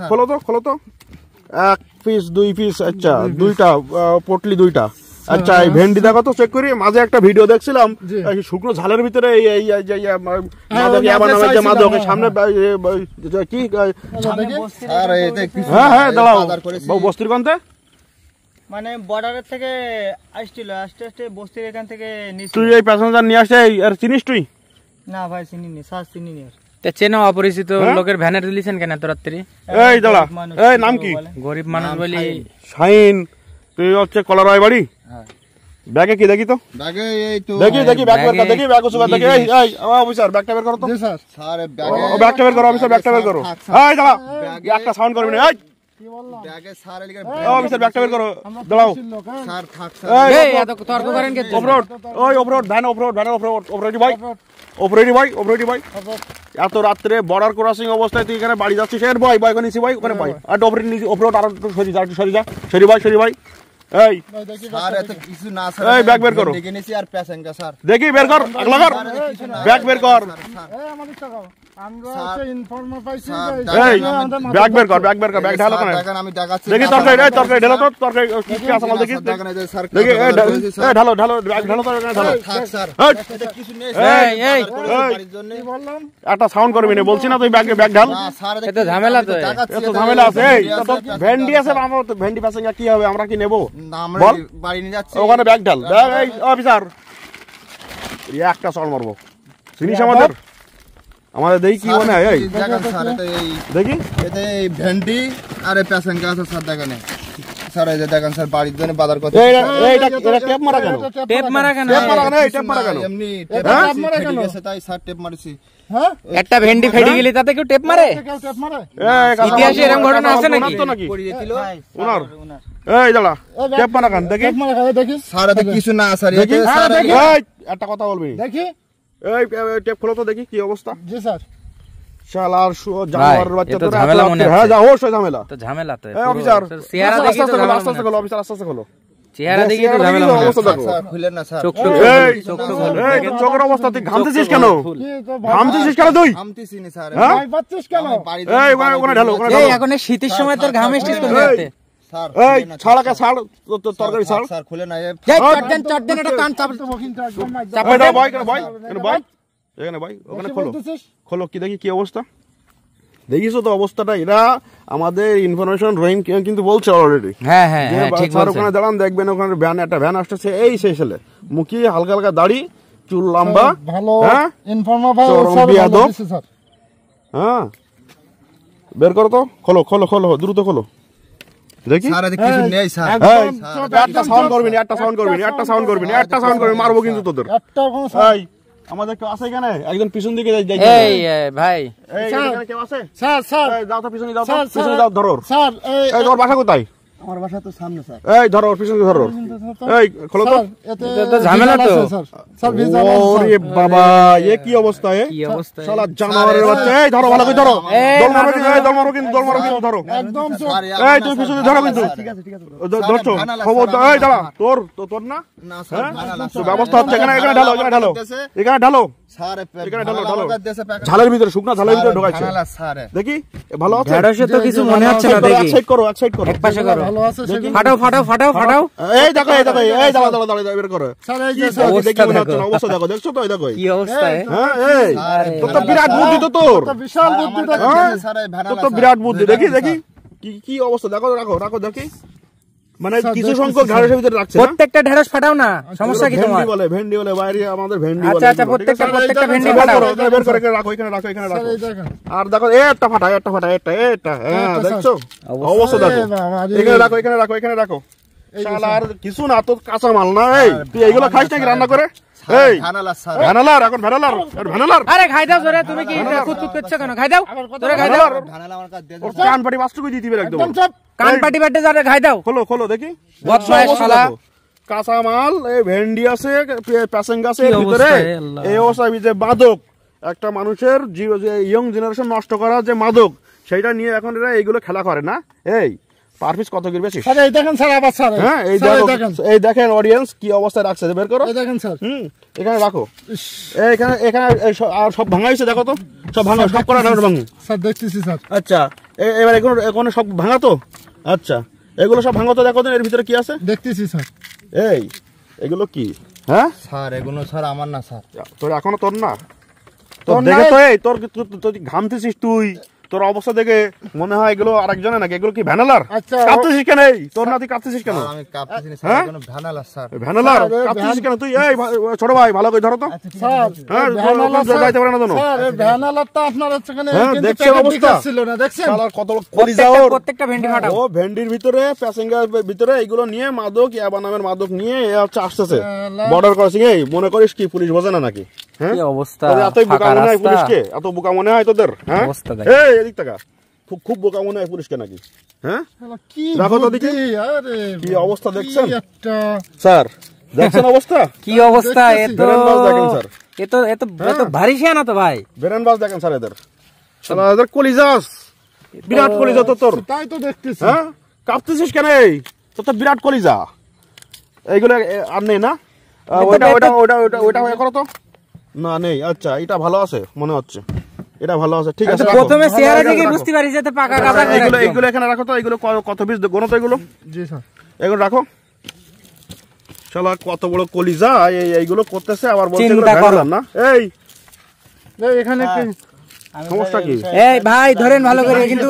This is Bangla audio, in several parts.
খোলো তো 1 পিস 2 পিস আচ্ছা দুইটা পটলি দুইটা আচ্ছা এই ভেন্ডি দেখো তো চেক করি মাঝে একটা ভিডিও দেখছিলাম শুকনো ঝালের ভিতরে এই মাদকের সামনে কি হ্যাঁ দাঁড়াও বস্তির কোনতে মানে বর্ডারের থেকে আসছিল আস্তে আস্তে বস্তির এখান থেকে তুই এই প্যাসেঞ্জার নিয়ে আসে আর চিনিস তুই না ভাই চিনিনি স্যার চিনিনি তে চেনো অপরিচিত লোকের ভ্যানে রিলেশন কেন এত রাত্রি এই দাঁড়া এই নাম কি গরিব মানুষ বলি শাইন তুই হচ্ছে কলারায় বাড়ি হ্যাঁ ব্যাগে কি দেখি তো ব্যাগে এই তো দেখি ব্যাগ বের কর দেখি ব্যাগ ওসব দেখি এই অফিসার ব্যাগটা বের করো তো জি স্যার স্যার ব্যাগটা বের করো অফিসার ব্যাগটা বের করো এই দাঁড়া একটা সাউন্ড করবি না এই কি বললাম ব্যাগে স্যার এলিকে অফিসার ব্যাগটা বের করো দাঁড়াও স্যার থাক স্যার এই এত তর্ক করেন কে অফরোড ওই অফরোড ভ্যান অফরোড ভাই এত রাত্রে বর্ডার ক্রসিং অবস্থায় তুই এখানে বাড়ি যাচ্ছিস এর বয় কোন নিছি ভাই ওখানে ভাই আর অফরোড আর সরি ভাই এই স্যার এত কিছু না স্যার এই ব্যাগ বের করো দেখে নিছি আর প্যাসেঞ্জার স্যার দেখি বের কর আগলা কর ব্যাগ বের কর এই আমাদের টাকা আমরা হচ্ছে ইনফর্মার পাইছি এই ব্যাগ বের কর ব্যাগ ঢালো কেন দেখেন আমি দেখাচ্ছি দেখি তরকারি ঢালো তো তরকারি কি আছে মাল দেখি দেখেন এই স্যার দেখি এই ঢালো ব্যাগ ঢালো তো এখানে ঢালো থাক স্যার এটা কিছু নেই এই বাড়ির জন্য কি বললাম একটা সাউন্ড করবি না বলছি না তুই ব্যাগ ঢাল না স্যার এটা ঝামেলা তো এত ঝামেলা আছে এই তো ভেন্ডি আছে আমরা তো ভেন্ডি প্যাসেঞ্জার কি হবে আমরা কি নেব আমরা বাড়ি নিয়ে যাচ্ছি ওখানে ব্যাগ ঢাল এই অফিসার একটা শট মারবো জিনিস আমাদের দেখি কি মনে হয় এই দেখি এতে এই ভেন্ডি আর এই প্যাসেঞ্জার আছে স্যার দেখেন স্যার এই যে দেখেন স্যার বাড়ির জন্য বাজার করতে এইটা টেপ মারা কেন এমনি টেপ মারা কেন তাই স্যার টেপ মারছি হ্যাঁ একটা ভেন্ডি ফেটে গেলে তাতে কেউ টেপ মারে ইতিহাসে এরকম ঘটনা আছে নাকি পড়িয়ে দিল ওনার এই দাঁড়া টেপ মারা কেন দেখি স্যার এত কিছু না স্যার এতে স্যার এই একটা কথা বলবি দেখি এই টেপ খোলো তো দেখি কি অবস্থা জি স্যার শালার জানোয়ারের বাচ্চা তো ঝামেলা মনে হ্যাঁ যা হোস ঝামেলা তো ঝামেলা তো এই অফিসার চেহারা দেখি তো আস্তে খোলো অফিসার আস্তে খোলো চেহারা দেখি তো ঝামেলা মনে হচ্ছে স্যার খুলেন না স্যার চোখ খোলো এই চোখের অবস্থা তুই ঘামতেছিস কেন তুই ঘামতেছিস না স্যার ভাই বাচ্চাস কেন এই ওখানে ঢালো এই এখন শীতের সময় তোর ঘাম এসছিস তুমি রাতে স্যার এই ছাড়াকে ছাড় তরকারি ছাড় স্যার খুলে না এই চটদেন এটা কান চাপ এই দাও ভাই কেন ভাই এখানে ভাই ওখানে খোলো কি দেখি কি অবস্থা দেখিস তো অবস্থাটা এরা আমাদের ইনফরমেশন রহিম কিন্তু বলছে অলরেডি হ্যাঁ ঠিক স্যার ওখানে দাঁড়ান দেখবেন ওখানে একটা ভ্যান আসছে এই সেই ছেলে মুখি হালকা দাড়ি চুল লম্বা ভালো ইনফর্মার ভাই স্যার হ্যাঁ বের করো তো খোলো দ্রুত খোলো দেখি স্যার এত কিছু নেই স্যার একটা সাউন্ড করবি না মারবো কিন্তু তোদের একটা কোন এই আমাদের কেউ আছে এখানে একজন পিছন দিকে এই ভাই এখানে কেউ আছে স্যার যাও তো পিছনে যাও ধরো স্যার এই তোর বাসা কোথায় আমার বাসা তো সামনে স্যার এই ধরো পিছনে ধরো এই খোলো তো তো ঝামেলা তো স্যার ওরে বাবা এ কি অবস্থা শালা জানোয়ারের বাচ্চা এই ধরো ভালো করে ধরো দল মারো কিন্তু ধরো একদম এই তুই পিছনে ধরো কিন্তু ঠিক আছে ধরছো খবর এই দাঁড়া তোর না স্যার ব্যবস্থা হচ্ছে এখানে ঢালো স্যার এখানে ঢালো ঝালের ভিতরে শুকনা ঝালের ভিতরে ঢোকাইছে দেখি ভালো আছে ঢেড়সে তো কিছু মনে হচ্ছে না দেখি এক সাইড করো এক পাশে করো ভালো আছে ফাটাও এই দেখো এই দাঁড়া বের করো স্যার এই যে অবস্থা দেখছো তো এই দেখো কি অবস্থা হ্যাঁ এই তোর তো বিরাট বুদ্ধি তো তোর বিশাল বুদ্ধি স্যার এই ভ্যানালা তোর তো বিরাট বুদ্ধি দেখি কি অবস্থা রাখো দেখি মানে কিছু সংখ্যক ঢেঁড়সের ভিতরে রাখছে প্রত্যেকটা ঢেঁড়স ফাটাও না সমস্যা কি তোমার ভেন্ডি বলে বাইরে আমাদের ভেন্ডি বলে আচ্ছা প্রত্যেকটা ভেন্ডি ফাটাও বের করে রাখো এখানে রাখো আর দেখো একটা ফাটা এটা হ্যাঁ দেখছো অবস্থা দেখো এখানে রাখো শালা আর কিছু না তো কাঁচা মাল না এই তুই এইগুলো খাইছ নাকি রান্না করে এই ভ্যানালার আরে খাই দাও জোরে তুমি কি কুতকুত করছো কেন খাই দাও জোরে খাই দাও ভ্যানালা আমার কাছে ওর কান পাটি বাস্তুকে দিয়ে দিবে একদম কান পাটি বাটে জোরে খাই দাও খোলো দেখি বদমাইশ শালা কাঁচা মাল এই ভেন্ডি আছে প্যাসেঞ্জার আছে ভিতরে এই অবস্থায় যে মাদক একটা মানুষের ইয়ং জেনারেশন নষ্ট করা যে মাদক সেটা নিয়ে এখন এরা এইগুলো খেলা করে না এই পার পিস কত করে বেশি স্যার এই দেখেন স্যার আবার স্যার হ্যাঁ এই দেখেন অডিয়েন্স কি অবস্থায় রাখছে বের করো এই দেখেন স্যার এখানে রাখো এখানে আর সব ভাঙা হয়েছে দেখো তো সব ভাঙা সব করা ভাঙো স্যার দেখতেছি স্যার আচ্ছা এবার এগুলো এখন সব ভাঙা তো? আচ্ছা, এগুলো সব ভাঙা তো, দেখো তো এর ভিতরে কি আছে। দেখতেছি স্যার। এই এগুলো কি? হ্যাঁ স্যার এগুলো স্যার আমার না স্যার। তোর এখনো তোর না, তোর দেখে তো এই তোর তুই ঘামতেছিস, তুই তোর অবস্থা দেখে মনে হয় এগুলো আরেকজনের নাকি। এগুলো কি ভ্যানালার? আচ্ছা, কাঁপতেছিস কেন? এই তোর না, তুই কাঁপতেছিস কেন? আমি কাঁপতেছি না হ্যাঁ? স্যার, এগুলো ভ্যানালা স্যার। ভ্যানালার স্যার, কাঁপতেছিস কেন তুই? এই ছোট ভাই ভালো করে ধরো তো। স্যার হ্যাঁ, ভ্যানালা যাইতে পারে না জানো? স্যার এই ভ্যানালাটা আপনার হচ্ছে এখানে হ্যাঁ, কিন্তু দেখছেন প্যাকেট অবস্থা? ছিল না, দেখছেন? শালার কত কলিজা ওর। প্রত্যেকটা ভেন্ডি ফাটাও। ও ভেন্ডির ভিতরে, প্যাসেঞ্জার ভিতরে এগুলো নিয়ে মাদক, ইয়াবা নামের মাদক নিয়ে এ হচ্ছে আসতেছে বর্ডার ক্রসিং। এই মনে করিস কি পুলিশ বোঝে না নাকি? হ্যাঁ, কি অবস্থা, তোদের এতই বোকা ফাঁকা মনে হয় রাস্তা। পুলিশকে? এত বোকা মনে হয় তোদের? হ্যাঁ, অবস্থা দেখ। এই এদিক টাকা, খুব বোকা মনে হয় পুলিশকে নাকি? হ্যাঁ, শালা কি রাখো তো দেখি। বুদ্ধি, আরে কি অবস্থা দেখছেন? কি একটা স্যার দেখছেন অবস্থা? কি অবস্থা, বেরেনবাজ দেখেন স্যার। এত ভারী শিয়ানা তো ভাই। বেরেনবাজ দেখেন স্যার এদের। শালা এদের কলিজাস, বিরাট কলিজা তো তোর। তাই তো দেখতেছি। হ্যাঁ, কাঁপতেছিস কেন? এই তোর তো বিরাট কলিজা। এইগুলো আর নেই না? ওইটা ওইটা ওইটা ওইটা ওইটা হয়ে করো তো। না নেই। আচ্ছা, এটা ভালো আছে মনে হচ্ছে, এটা ভালো আছে, ঠিক আছে রাখো। প্রথমে চেহারা দেখে বুঝতে পারি যে পাকা কাঁচা করে এগুলো একদম। এগুলো এখানে রাখো তো। এগুলো কত পিস গোনো তো এগুলো? জি স্যার। এগুলো রাখো। শালা কত বড় কলিজা, এইগুলো করতেছে আবার বলছে এগুলো চিন্তা করো। ভ্যানালার না। এই এই এখানে কি আমি সমস্যা স্যার কি? এই বিষয়ে- এই ভাই ধরেন ভালো করে, কিন্তু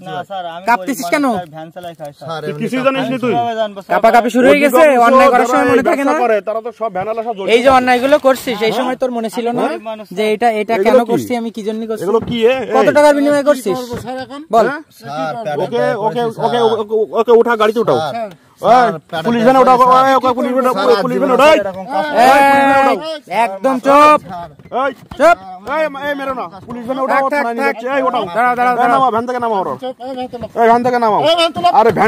না স্যার, আমি কাঁপতেছিস গরিব কেন? মানুষ, স্যার, ভ্যান চালাই খাই স্যার। তুই কিছুই জানিস নি তুই? কিভাবে জানবো স্যার? কাপাকাপি শুরু হয়ে গেছে, অন্যায় করার সময় মনে থাকে না। ব্যবসা করে, তারা তো সব ভ্যানালা সব জড়িত এই যে থাকে। অন্যায়গুলো করছিস সেই সময় তোর মনে ছিল না গরিব মানুষ যে এটা এগুলো কেন কি? করছি, আমি কি জন্য করছি, এগুলো কি? কত টাকার বিনিময়ে করছিস করবো স্যার এখন? বল। স্যার, ওকে ওকে ওকে ওকে ওকে উঠা, গাড়িতে উঠাও। স্যার, ওই, পুলিশ ভ্যানে উঠাও। ওই, ওকে পুলিশ ভ্যানে পুলিশ ভ্যানে উঠাও। এরকম কাজ এই, একদম চুপ এই চুপ। এই মেরো না, পুলিশ ভ্যানে উঠাও, থাক, থানায় নিয়ে থাক, যাচ্ছে। এই উঠাও, দাঁড়াও, দাঁড়াও, এই নামাও, ভ্যান থেকে নামাও ওরা। চুপ, এই ভ্যান তোলো। এই ভ্যান থেকে নামাও। এই ভ্যান তোলো। আরে ভ্যান